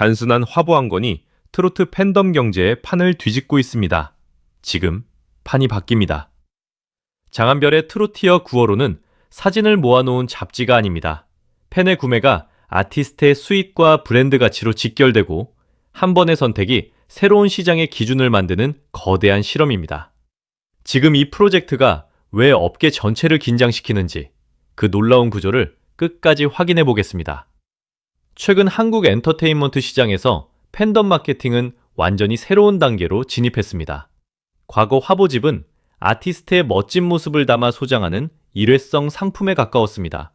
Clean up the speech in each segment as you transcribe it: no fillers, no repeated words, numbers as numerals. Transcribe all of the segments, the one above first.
단순한 화보 한 권이 트로트 팬덤 경제의 판을 뒤집고 있습니다. 지금 판이 바뀝니다. 장한별의 트로티어 9월호는 사진을 모아놓은 잡지가 아닙니다. 팬의 구매가 아티스트의 수익과 브랜드 가치로 직결되고 한 번의 선택이 새로운 시장의 기준을 만드는 거대한 실험입니다. 지금 이 프로젝트가 왜 업계 전체를 긴장시키는지 그 놀라운 구조를 끝까지 확인해 보겠습니다. 최근 한국 엔터테인먼트 시장에서 팬덤 마케팅은 완전히 새로운 단계로 진입했습니다. 과거 화보집은 아티스트의 멋진 모습을 담아 소장하는 일회성 상품에 가까웠습니다.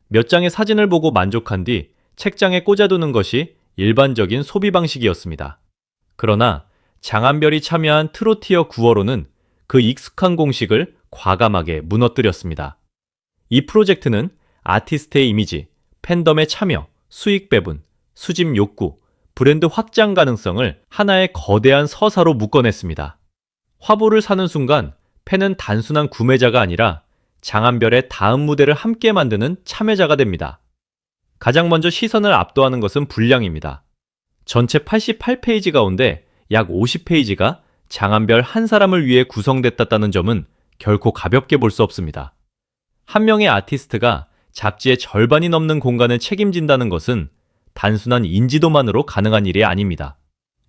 몇 장의 사진을 보고 만족한 뒤 책장에 꽂아두는 것이 일반적인 소비 방식이었습니다. 그러나 장한별이 참여한 트로티어 9월호는 그 익숙한 공식을 과감하게 무너뜨렸습니다. 이 프로젝트는 아티스트의 이미지, 팬덤의 참여, 수익 배분, 수집 욕구, 브랜드 확장 가능성을 하나의 거대한 서사로 묶어냈습니다. 화보를 사는 순간 팬은 단순한 구매자가 아니라 장한별의 다음 무대를 함께 만드는 참여자가 됩니다. 가장 먼저 시선을 압도하는 것은 분량입니다. 전체 88페이지 가운데 약 50페이지가 장한별 한 사람을 위해 구성됐다는 점은 결코 가볍게 볼 수 없습니다. 한 명의 아티스트가 잡지의 절반이 넘는 공간을 책임진다는 것은 단순한 인지도만으로 가능한 일이 아닙니다.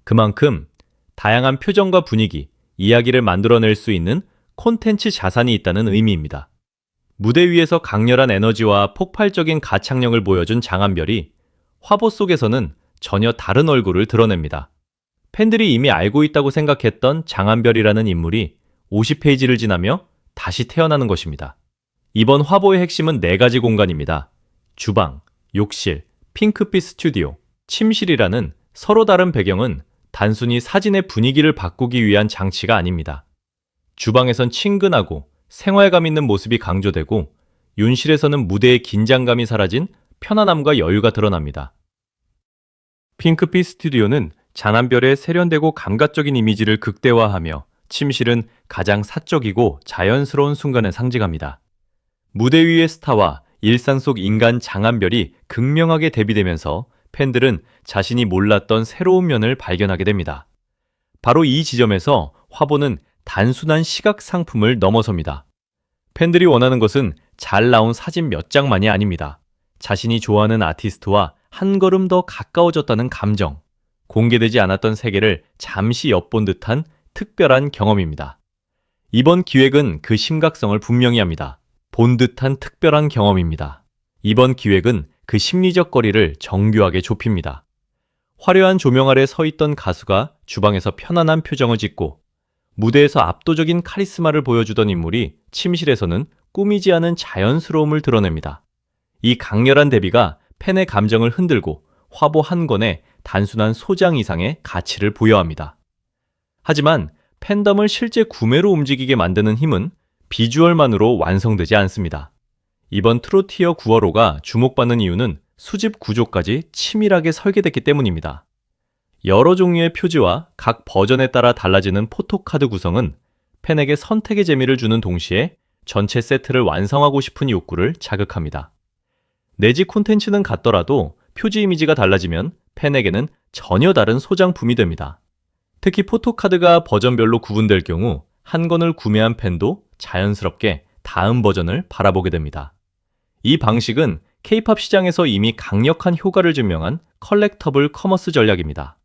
그만큼 다양한 표정과 분위기, 이야기를 만들어낼 수 있는 콘텐츠 자산이 있다는 의미입니다. 무대 위에서 강렬한 에너지와 폭발적인 가창력을 보여준 장한별이 화보 속에서는 전혀 다른 얼굴을 드러냅니다. 팬들이 이미 알고 있다고 생각했던 장한별이라는 인물이 50페이지를 지나며 다시 태어나는 것입니다. 이번 화보의 핵심은 4가지 공간입니다. 주방, 욕실, 핑크빛 스튜디오, 침실이라는 서로 다른 배경은 단순히 사진의 분위기를 바꾸기 위한 장치가 아닙니다. 주방에선 친근하고 생활감 있는 모습이 강조되고 윤실에서는 무대의 긴장감이 사라진 편안함과 여유가 드러납니다. 핑크빛 스튜디오는 장한별의 세련되고 감각적인 이미지를 극대화하며 침실은 가장 사적이고 자연스러운 순간을 상징합니다. 무대 위의 스타와 일상 속 인간 장한별이 극명하게 대비되면서 팬들은 자신이 몰랐던 새로운 면을 발견하게 됩니다. 바로 이 지점에서 화보는 단순한 시각 상품을 넘어섭니다. 팬들이 원하는 것은 잘 나온 사진 몇 장만이 아닙니다. 자신이 좋아하는 아티스트와 한 걸음 더 가까워졌다는 감정, 공개되지 않았던 세계를 잠시 엿본 듯한 특별한 경험입니다. 이번 기획은 그 심각성을 분명히 합니다. 본 듯한 특별한 경험입니다. 이번 기획은 그 심리적 거리를 정교하게 좁힙니다. 화려한 조명 아래 서 있던 가수가 주방에서 편안한 표정을 짓고 무대에서 압도적인 카리스마를 보여주던 인물이 침실에서는 꾸미지 않은 자연스러움을 드러냅니다. 이 강렬한 대비가 팬의 감정을 흔들고 화보 한 권에 단순한 소장 이상의 가치를 부여합니다. 하지만 팬덤을 실제 구매로 움직이게 만드는 힘은 비주얼만으로 완성되지 않습니다. 이번 트로티어 9월호가 주목받는 이유는 수집 구조까지 치밀하게 설계됐기 때문입니다. 여러 종류의 표지와 각 버전에 따라 달라지는 포토카드 구성은 팬에게 선택의 재미를 주는 동시에 전체 세트를 완성하고 싶은 욕구를 자극합니다. 내지 콘텐츠는 같더라도 표지 이미지가 달라지면 팬에게는 전혀 다른 소장품이 됩니다. 특히 포토카드가 버전별로 구분될 경우 한 권을 구매한 팬도 자연스럽게 다음 버전을 바라보게 됩니다. 이 방식은 K-팝 시장에서 이미 강력한 효과를 증명한 컬렉터블 커머스 전략입니다.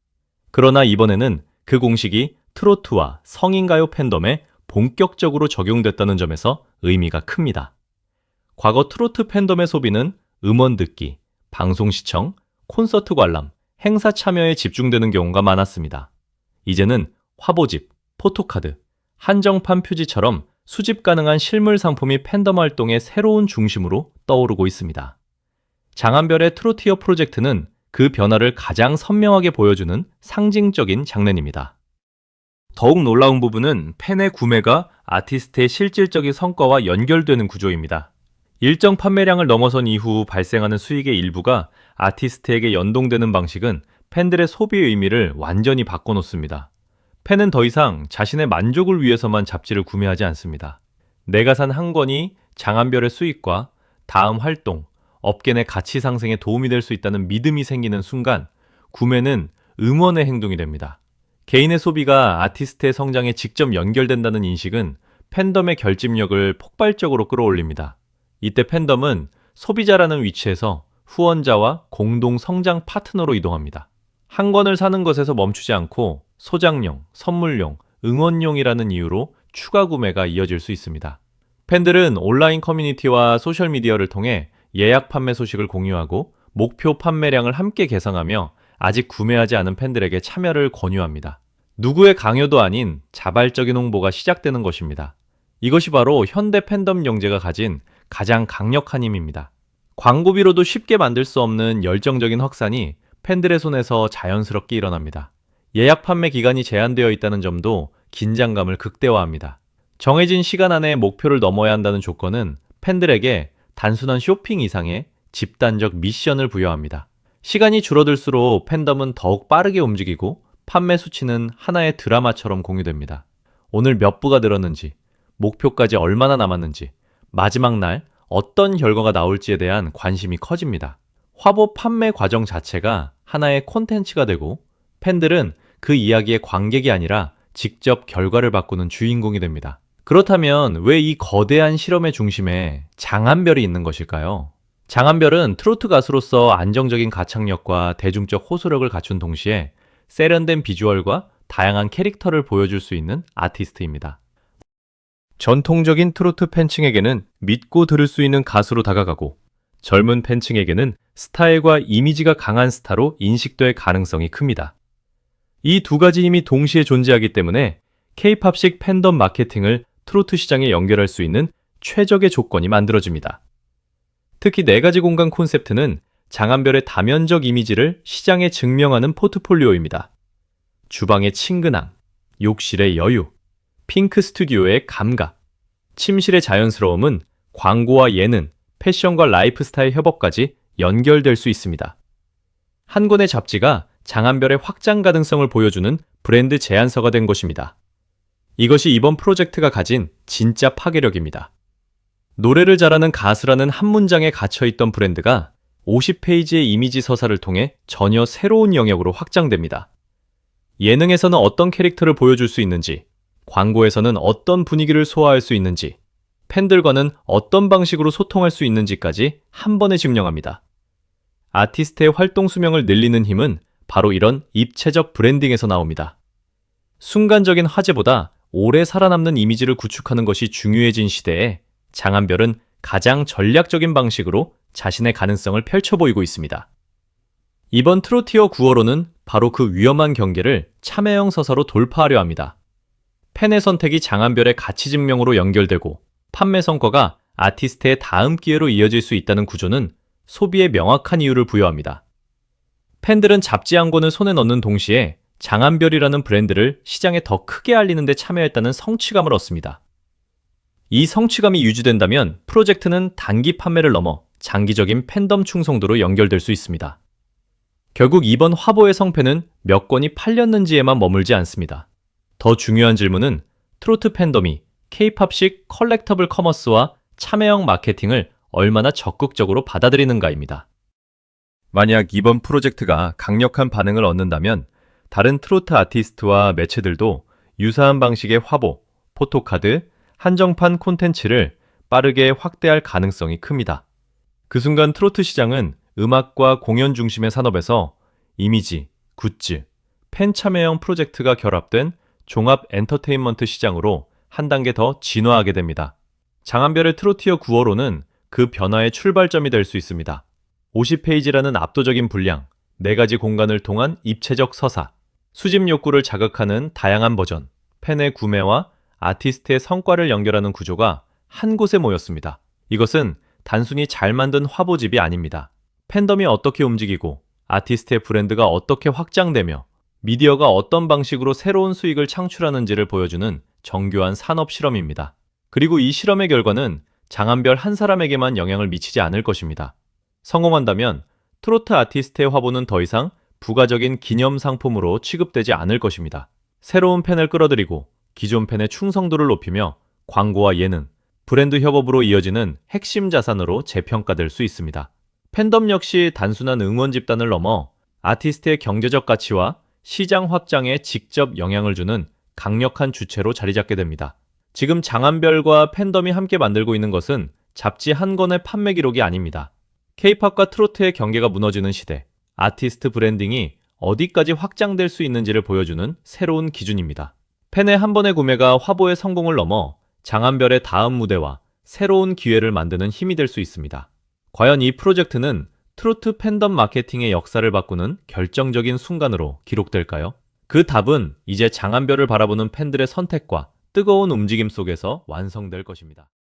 그러나 이번에는 그 공식이 트로트와 성인가요 팬덤에 본격적으로 적용됐다는 점에서 의미가 큽니다. 과거 트로트 팬덤의 소비는 음원 듣기, 방송 시청, 콘서트 관람, 행사 참여에 집중되는 경우가 많았습니다. 이제는 화보집, 포토카드, 한정판 표지처럼 수집 가능한 실물 상품이 팬덤 활동의 새로운 중심으로 떠오르고 있습니다. 장한별의 트로티어 프로젝트는 그 변화를 가장 선명하게 보여주는 상징적인 장면입니다. 더욱 놀라운 부분은 팬의 구매가 아티스트의 실질적인 성과와 연결되는 구조입니다. 일정 판매량을 넘어선 이후 발생하는 수익의 일부가 아티스트에게 연동되는 방식은 팬들의 소비 의미를 완전히 바꿔놓습니다. 팬은 더 이상 자신의 만족을 위해서만 잡지를 구매하지 않습니다. 내가 산 한 권이 장한별의 수익과 다음 활동, 업계 내 가치 상승에 도움이 될 수 있다는 믿음이 생기는 순간 구매는 응원의 행동이 됩니다. 개인의 소비가 아티스트의 성장에 직접 연결된다는 인식은 팬덤의 결집력을 폭발적으로 끌어올립니다. 이때 팬덤은 소비자라는 위치에서 후원자와 공동 성장 파트너로 이동합니다. 한 권을 사는 것에서 멈추지 않고 소장용, 선물용, 응원용이라는 이유로 추가 구매가 이어질 수 있습니다. 팬들은 온라인 커뮤니티와 소셜미디어를 통해 예약 판매 소식을 공유하고 목표 판매량을 함께 계상하며 아직 구매하지 않은 팬들에게 참여를 권유합니다. 누구의 강요도 아닌 자발적인 홍보가 시작되는 것입니다. 이것이 바로 현대 팬덤 경제가 가진 가장 강력한 힘입니다. 광고비로도 쉽게 만들 수 없는 열정적인 확산이 팬들의 손에서 자연스럽게 일어납니다. 예약 판매 기간이 제한되어 있다는 점도 긴장감을 극대화합니다. 정해진 시간 안에 목표를 넘어야 한다는 조건은 팬들에게 단순한 쇼핑 이상의 집단적 미션을 부여합니다. 시간이 줄어들수록 팬덤은 더욱 빠르게 움직이고 판매 수치는 하나의 드라마처럼 공유됩니다. 오늘 몇 부가 늘었는지, 목표까지 얼마나 남았는지, 마지막 날 어떤 결과가 나올지에 대한 관심이 커집니다. 화보 판매 과정 자체가 하나의 콘텐츠가 되고 팬들은 그 이야기의 관객이 아니라 직접 결과를 바꾸는 주인공이 됩니다. 그렇다면 왜 이 거대한 실험의 중심에 장한별이 있는 것일까요? 장한별은 트로트 가수로서 안정적인 가창력과 대중적 호소력을 갖춘 동시에 세련된 비주얼과 다양한 캐릭터를 보여줄 수 있는 아티스트입니다. 전통적인 트로트 팬층에게는 믿고 들을 수 있는 가수로 다가가고 젊은 팬층에게는 스타일과 이미지가 강한 스타로 인식될 가능성이 큽니다. 이 두 가지 힘이 동시에 존재하기 때문에 K-팝식 팬덤 마케팅을 트로트 시장에 연결할 수 있는 최적의 조건이 만들어집니다. 특히 네 가지 공간 콘셉트는 장한별의 다면적 이미지를 시장에 증명하는 포트폴리오입니다. 주방의 친근함, 욕실의 여유, 핑크 스튜디오의 감각, 침실의 자연스러움은 광고와 예능, 패션과 라이프스타일 협업까지 연결될 수 있습니다. 한 권의 잡지가 장한별의 확장 가능성을 보여주는 브랜드 제안서가 된 것입니다. 이것이 이번 프로젝트가 가진 진짜 파괴력입니다. 노래를 잘하는 가수라는 한 문장에 갇혀있던 브랜드가 50페이지의 이미지 서사를 통해 전혀 새로운 영역으로 확장됩니다. 예능에서는 어떤 캐릭터를 보여줄 수 있는지, 광고에서는 어떤 분위기를 소화할 수 있는지, 팬들과는 어떤 방식으로 소통할 수 있는지까지 한 번에 증명합니다. 아티스트의 활동 수명을 늘리는 힘은 바로 이런 입체적 브랜딩에서 나옵니다. 순간적인 화제보다 오래 살아남는 이미지를 구축하는 것이 중요해진 시대에 장한별은 가장 전략적인 방식으로 자신의 가능성을 펼쳐 보이고 있습니다. 이번 트로티어 9월호는 바로 그 위험한 경계를 참여형 서사로 돌파하려 합니다. 팬의 선택이 장한별의 가치 증명으로 연결되고 판매 성과가 아티스트의 다음 기회로 이어질 수 있다는 구조는 소비에 명확한 이유를 부여합니다. 팬들은 잡지 한 권을 손에 넣는 동시에 장한별이라는 브랜드를 시장에 더 크게 알리는 데 참여했다는 성취감을 얻습니다. 이 성취감이 유지된다면 프로젝트는 단기 판매를 넘어 장기적인 팬덤 충성도로 연결될 수 있습니다. 결국 이번 화보의 성패는 몇 권이 팔렸는지에만 머물지 않습니다. 더 중요한 질문은 트로트 팬덤이 K-팝식 컬렉터블 커머스와 참여형 마케팅을 얼마나 적극적으로 받아들이는가입니다. 만약 이번 프로젝트가 강력한 반응을 얻는다면 다른 트로트 아티스트와 매체들도 유사한 방식의 화보, 포토카드, 한정판 콘텐츠를 빠르게 확대할 가능성이 큽니다. 그 순간 트로트 시장은 음악과 공연 중심의 산업에서 이미지, 굿즈, 팬 참여형 프로젝트가 결합된 종합 엔터테인먼트 시장으로 한 단계 더 진화하게 됩니다. 장한별의 트로티어 9월호는 그 변화의 출발점이 될 수 있습니다. 50페이지라는 압도적인 분량, 4가지 공간을 통한 입체적 서사, 수집 욕구를 자극하는 다양한 버전, 팬의 구매와 아티스트의 성과를 연결하는 구조가 한 곳에 모였습니다. 이것은 단순히 잘 만든 화보집이 아닙니다. 팬덤이 어떻게 움직이고 아티스트의 브랜드가 어떻게 확장되며 미디어가 어떤 방식으로 새로운 수익을 창출하는지를 보여주는 정교한 산업 실험입니다. 그리고 이 실험의 결과는 장한별 한 사람에게만 영향을 미치지 않을 것입니다. 성공한다면 트로트 아티스트의 화보는 더 이상 부가적인 기념 상품으로 취급되지 않을 것입니다. 새로운 팬을 끌어들이고 기존 팬의 충성도를 높이며 광고와 예능, 브랜드 협업으로 이어지는 핵심 자산으로 재평가될 수 있습니다. 팬덤 역시 단순한 응원 집단을 넘어 아티스트의 경제적 가치와 시장 확장에 직접 영향을 주는 강력한 주체로 자리 잡게 됩니다. 지금 장한별과 팬덤이 함께 만들고 있는 것은 잡지 한 권의 판매 기록이 아닙니다. K-팝과 트로트의 경계가 무너지는 시대, 아티스트 브랜딩이 어디까지 확장될 수 있는지를 보여주는 새로운 기준입니다. 팬의 한 번의 구매가 화보의 성공을 넘어 장한별의 다음 무대와 새로운 기회를 만드는 힘이 될 수 있습니다. 과연 이 프로젝트는 트로트 팬덤 마케팅의 역사를 바꾸는 결정적인 순간으로 기록될까요? 그 답은 이제 장한별을 바라보는 팬들의 선택과 뜨거운 움직임 속에서 완성될 것입니다.